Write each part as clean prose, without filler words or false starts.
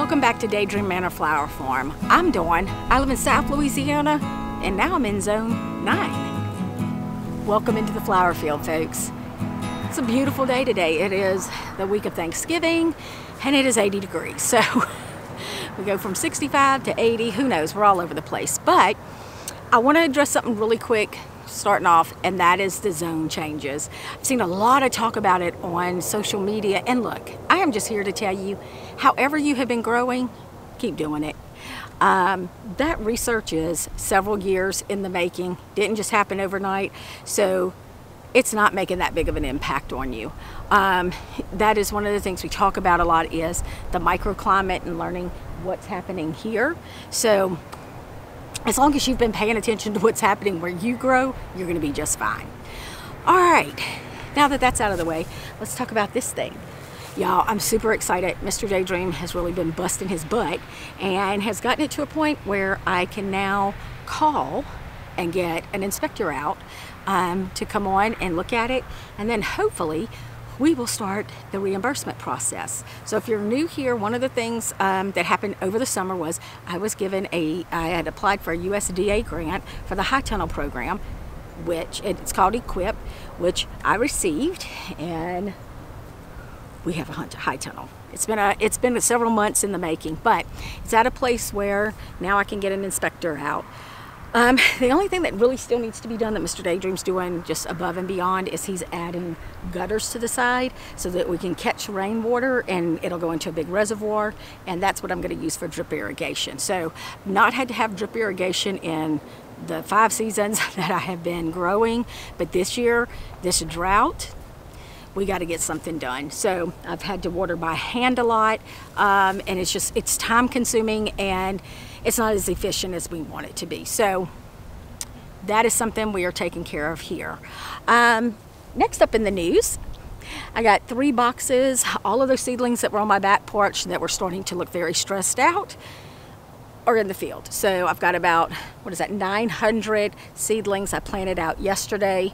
Welcome back to Daydream Manor Flower Farm. I'm Dawn. I live in South Louisiana, and now I'm in Zone 9. Welcome into the flower field, folks. It's a beautiful day today. It is the week of Thanksgiving, and it is 80 degrees. So we go from 65 to 80. Who knows? We're all over the place. But I want to address something really quick starting off, and that is the zone changes. I've seen a lot of talk about it on social media, and look, I am just here to tell you, however you have been growing, keep doing it. That research is several years in the making, didn't just happen overnight, so it's not making that big of an impact on you. That is one of the things we talk about a lot, is the microclimate and learning what's happening here. So as long as you've been paying attention to what's happening where you grow, you're going to be just fine. All right, now that that's out of the way, let's talk about this thing. Y'all, I'm super excited. Mr. Daydream has really been busting his butt and has gotten it to a point where I can now call and get an inspector out to come on and look at it, and then hopefully we will start the reimbursement process. So if you're new here, one of the things that happened over the summer was I had applied for a USDA grant for the high tunnel program, which it's called EQIP, which I received, and we have a high tunnel. It's been several months in the making, but it's at a place where now I can get an inspector out. The only thing that really still needs to be done that Mr. Daydream's doing just above and beyond is he's adding gutters to the side so that we can catch rainwater and it'll go into a big reservoir, and that's what I'm going to use for drip irrigation. So not had to have drip irrigation in the 5 seasons that I have been growing, but this year, this drought, we got to get something done. So I've had to water by hand a lot, and it's time consuming and it's not as efficient as we want it to be. So that is something we are taking care of here. Next up in the news, I got 3 boxes. All of those seedlings that were on my back porch that were starting to look very stressed out are in the field. So I've got about, 900 seedlings I planted out yesterday.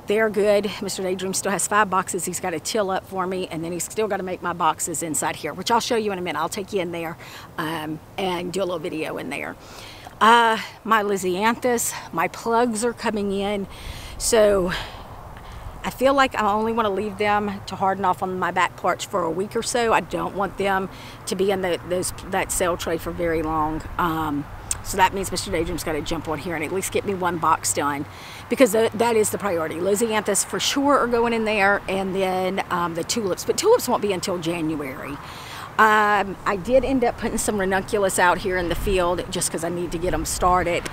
They're good. Mr. Daydream still has 5 boxes he's got to till up for me, and then he's still got to make my boxes inside here, which I'll show you in a minute. I'll take you in there and do a little video in there. My Lisianthus, my plugs are coming in, so I feel like I only want to leave them to harden off on my back porch for a week or so. I don't want them to be in that cell tray for very long. So that means Mr. Daydream's got to jump on here and at least get me 1 box done, because that is the priority. Lisianthus for sure are going in there, and then the tulips. But tulips won't be until January. I did end up putting some ranunculus out here in the field just because I need to get them started.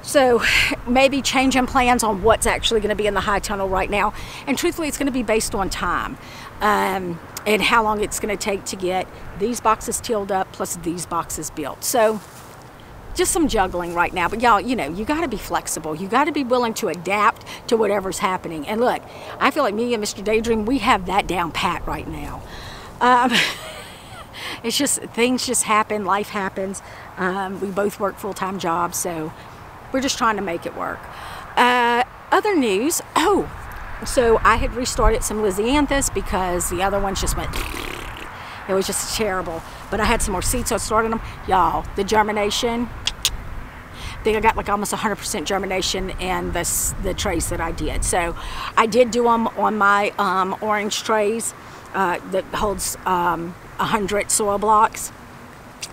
So maybe changing plans on what's actually going to be in the high tunnel right now. And truthfully, it's going to be based on time and how long it's going to take to get these boxes tilled up plus these boxes built. So just some juggling right now. But y'all, you got to be flexible. You got to be willing to adapt to whatever's happening. And look, I feel like me and Mr. Daydream, we have that down pat right now. It's just, things just happen, life happens. We both work full-time jobs, so we're just trying to make it work. Other news, so I had restarted some Lisianthus because the other ones just went, it was just terrible. But I had some more seeds, so I started them. Y'all, the germination, I think I got like almost 100% germination in the trays that I did. So I did do them on my orange trays that holds 100 soil blocks.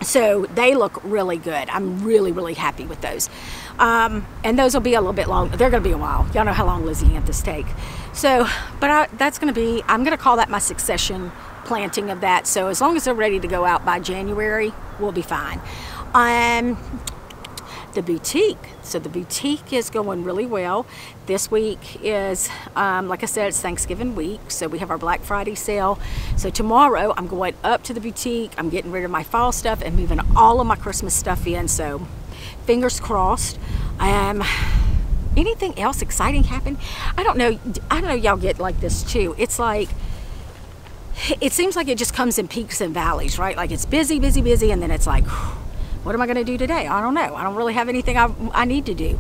So they look really good. I'm really, really happy with those. And those will be a little bit long. They're going to be a while. Y'all know how long Lisianthus take. So, but that's going to be, I'm going to call that my succession planting of that. So as long as they're ready to go out by January, we'll be fine. The boutique. So the boutique is going really well. This week is, like I said, it's Thanksgiving week, so we have our Black Friday sale. So tomorrow I'm going up to the boutique. I'm getting rid of my fall stuff and moving all of my Christmas stuff in. So fingers crossed. Anything else exciting happen? I don't know. Y'all get like this too. It's like, it seems like it just comes in peaks and valleys, right? Like it's busy, busy, busy, and then it's like, what am I going to do today? I don't know. I don't really have anything I need to do.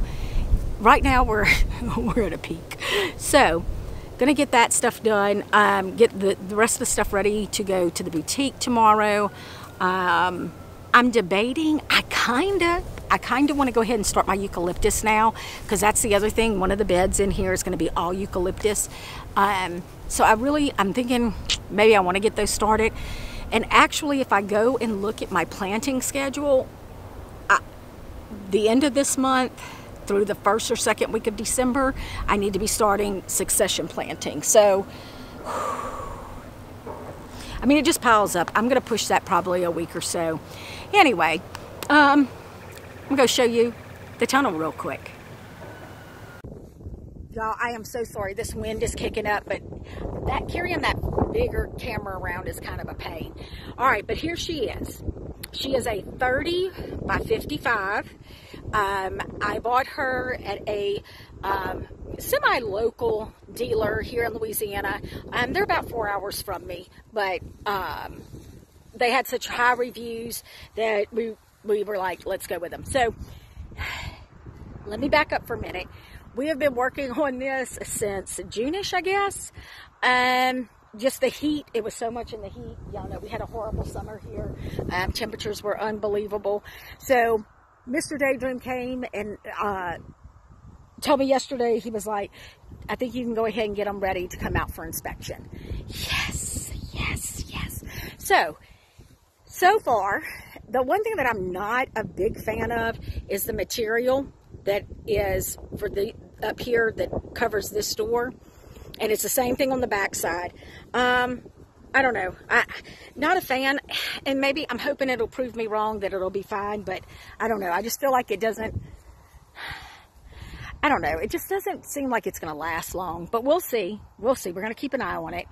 Right now we're at a peak. So gonna get that stuff done, get the rest of the stuff ready to go to the boutique tomorrow. I'm debating, I kind of want to go ahead and start my eucalyptus now, because that's the other thing. One of the beds in here is going to be all eucalyptus. So I'm thinking maybe I want to get those started. And actually, if I go and look at my planting schedule, the end of this month through the first or second week of December, I need to be starting succession planting. So, I mean, it just piles up. I'm going to push that probably a week or so. Anyway, I'm going to show you the tunnel real quick. Y'all, I am so sorry. This wind is kicking up, but carrying that bigger camera around is kind of a pain. All right, but here she is. She is a 30 by 55. I bought her at a semi-local dealer here in Louisiana. They're about 4 hours from me, but they had such high reviews that we were like, let's go with them. So let me back up for a minute. We have been working on this since June-ish, I guess. Just the heat, it was so much in the heat. Y'all know we had a horrible summer here. Temperatures were unbelievable. So Mr. Daydream came and told me yesterday, he was like, I think you can go ahead and get them ready to come out for inspection. Yes, yes, yes. So far, the one thing that I'm not a big fan of is the material that is for the up here that covers this door. And it's the same thing on the back side. I don't know. Not a fan. And maybe I'm hoping it'll prove me wrong, that it'll be fine. But I don't know. I just feel like it doesn't. I don't know. It just doesn't seem like it's going to last long. But we'll see. We'll see. We're going to keep an eye on it.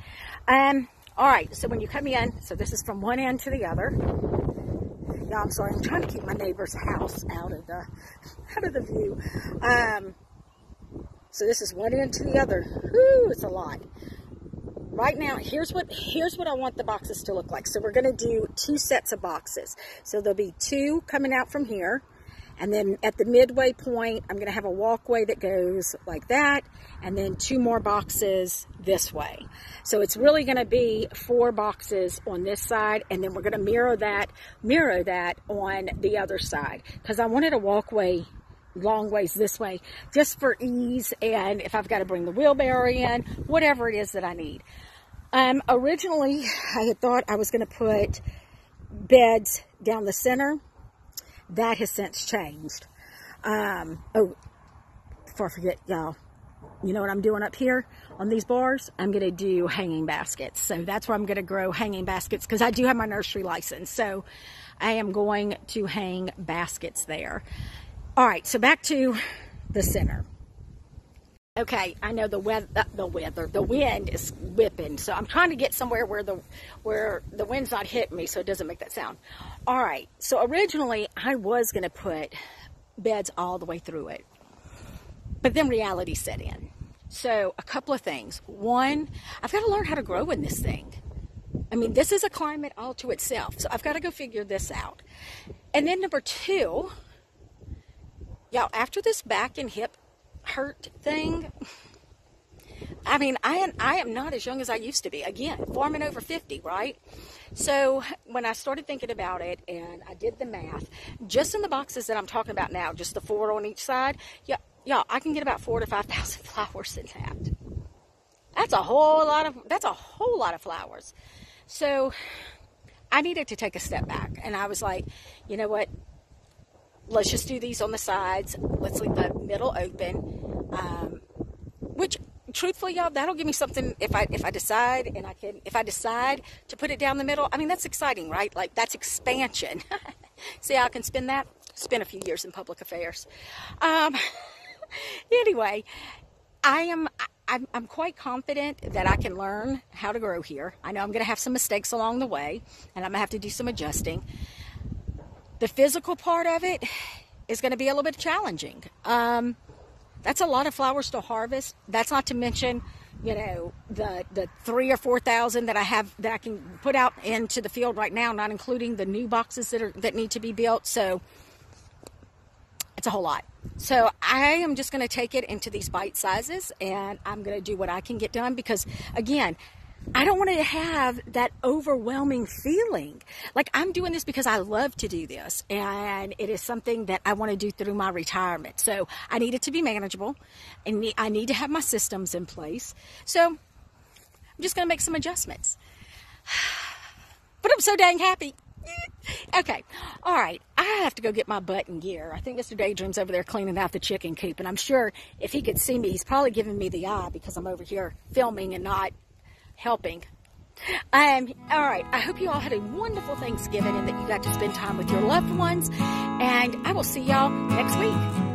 All right. So when you come in, so this is from one end to the other. Yeah, I'm sorry. I'm trying to keep my neighbor's house out of the view. So this is one end to the other. Whew, it's a lot. Right now, here's what I want the boxes to look like. So we're going to do 2 sets of boxes. So there'll be 2 coming out from here. And then at the midway point, I'm going to have a walkway that goes like that. And then 2 more boxes this way. So it's really going to be 4 boxes on this side. And then we're going to mirror that on the other side. Because I wanted a walkway long ways this way, just for ease, and if I've got to bring the wheelbarrow in, whatever it is that I need. Originally, I had thought I was going to put beds down the center. That has since changed. Oh, before I forget, y'all, you know what I'm doing up here on these bars? I'm going to do hanging baskets. So that's where I'm going to grow hanging baskets, because I do have my nursery license. So I am going to hang baskets there. All right, so back to the center. Okay, I know the wind is whipping, so I'm trying to get somewhere where the wind's not hitting me, so it doesn't make that sound. All right, so originally I was going to put beds all the way through it, but then reality set in. So a couple of things. One, I've got to learn how to grow in this thing. I mean, this is a climate all to itself, so I've got to go figure this out. And then number 2. Y'all, after this back and hip hurt thing, I mean, I am not as young as I used to be. Again, farming over 50, right? So when I started thinking about it and I did the math, just in the boxes that I'm talking about now, just the 4 on each side, yeah, I can get about 4,000 to 5,000 flowers in that. That's a whole lot of flowers. So I needed to take a step back, and I was like, you know what? Let's just do these on the sides. Let's leave the middle open. Which, truthfully, y'all, that'll give me something if I decide, and if I decide to put it down the middle. I mean, that's exciting, right? Like, that's expansion. See how I can spin that? Spend a few years in public affairs. Anyway, I'm quite confident that I can learn how to grow here. I know I'm going to have some mistakes along the way, and I'm going to have to do some adjusting. The physical part of it is going to be a little bit challenging. That's a lot of flowers to harvest. That's not to mention, you know, the 3,000 or 4,000 that I can put out into the field right now, not including the new boxes that need to be built. So it's a whole lot. So I am just going to take it into these bite sizes, and I'm going to do what I can get done, because again, I don't want to have that overwhelming feeling. Like, I'm doing this because I love to do this, and it is something that I want to do through my retirement. So I need it to be manageable, and I need to have my systems in place. So I'm just going to make some adjustments. But I'm so dang happy. Okay, all right, I have to go get my butt in gear. I think Mr. Daydream's over there cleaning out the chicken coop, and I'm sure if he could see me, he's probably giving me the eye because I'm over here filming and not helping. All right, I hope you all had a wonderful Thanksgiving and that you got to spend time with your loved ones, and I will see y'all next week.